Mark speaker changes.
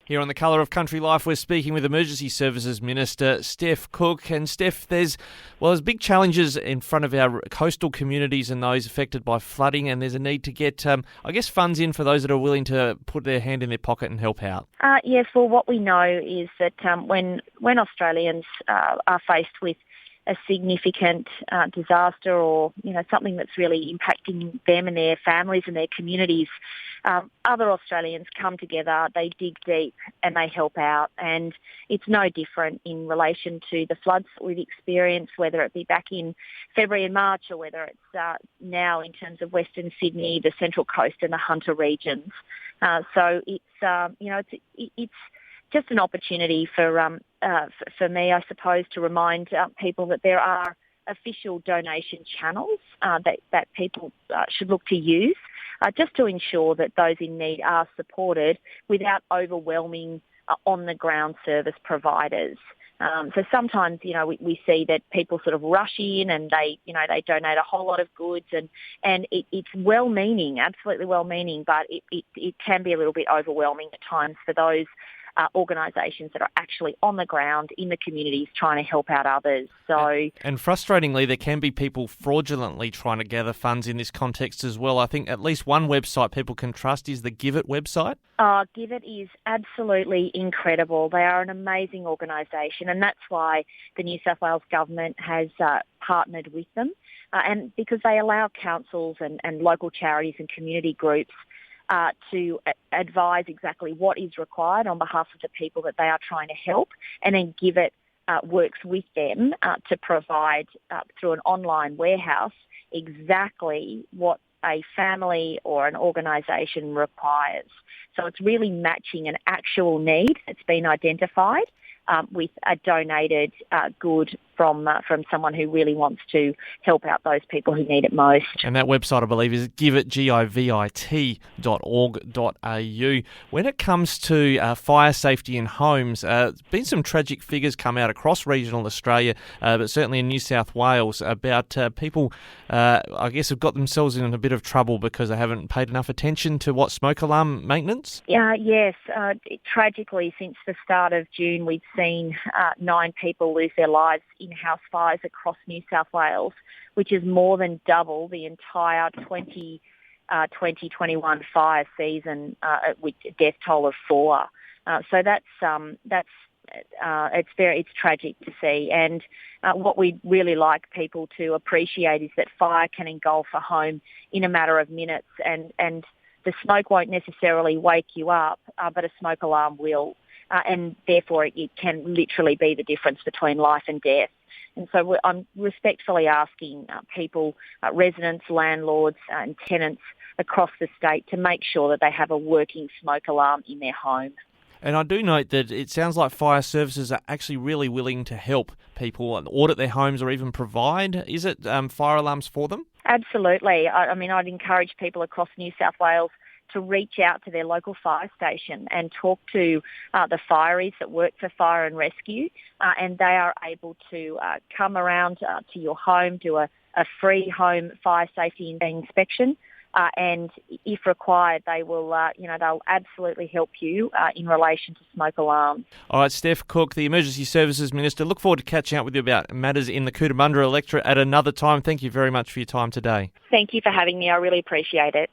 Speaker 1: Here on The Colour of Country Life, we're speaking with Emergency Services Minister Steph Cook. And Steph, there's big challenges in front of our coastal communities and those affected by flooding, and there's a need to get, funds in for those that are willing to put their hand in their pocket and help out.
Speaker 2: Yes, well, what we know is that when Australians are faced with a significant disaster or, something that's really impacting them and their families and their communities, other Australians come together, they dig deep and they help out. And it's no different in relation to the floods that we've experienced, whether it be back in February and March or whether it's now in terms of Western Sydney, the Central Coast and the Hunter regions. So it's just an opportunity for me, I suppose, to remind people that there are official donation channels that people should look to use just to ensure that those in need are supported without overwhelming on-the-ground service providers. So sometimes, we see that people sort of rush in and they donate a whole lot of goods and it's well-meaning, absolutely well-meaning, but it can be a little bit overwhelming at times for those organisations that are actually on the ground in the communities trying to help out others.
Speaker 1: And frustratingly, there can be people fraudulently trying to gather funds in this context as well. I think at least one website people can trust is the Give It website.
Speaker 2: Give It is absolutely incredible. They are an amazing organisation, and that's why the New South Wales government has partnered with them, and because they allow councils and local charities and community groups to advise exactly what is required on behalf of the people that they are trying to help, and then Give It works with them to provide through an online warehouse exactly what a family or an organisation requires. So it's really matching an actual need that's been identified with a donated good from someone who really wants to help out those people who need it most.
Speaker 1: And that website, I believe, is givit.givit.org.au. When it comes to fire safety in homes, there's been some tragic figures come out across regional Australia, but certainly in New South Wales, about people, have got themselves in a bit of trouble because they haven't paid enough attention to smoke alarm maintenance?
Speaker 2: Yes. Tragically, since the start of June, we've seen 9 people lose their lives in house fires across New South Wales, which is more than double the entire 2021 fire season with a death toll of 4. So it's tragic to see. And what we'd really like people to appreciate is that fire can engulf a home in a matter of minutes, and the smoke won't necessarily wake you up, but a smoke alarm will. And therefore it can literally be the difference between life and death. And so I'm respectfully asking people, residents, landlords and tenants across the state to make sure that they have a working smoke alarm in their home.
Speaker 1: And I do note that it sounds like fire services are actually really willing to help people and audit their homes or even provide. Is it fire alarms for them?
Speaker 2: Absolutely. I'd encourage people across New South Wales to reach out to their local fire station and talk to the fireys that work for fire and rescue, and they are able to come around to your home, do a free home fire safety inspection, and if required, they will, they'll absolutely help you in relation to smoke alarms.
Speaker 1: All right, Steph Cook, the Emergency Services Minister. Look forward to catching up with you about matters in the Cootamundra electorate at another time. Thank you very much for your time today.
Speaker 2: Thank you for having me. I really appreciate it.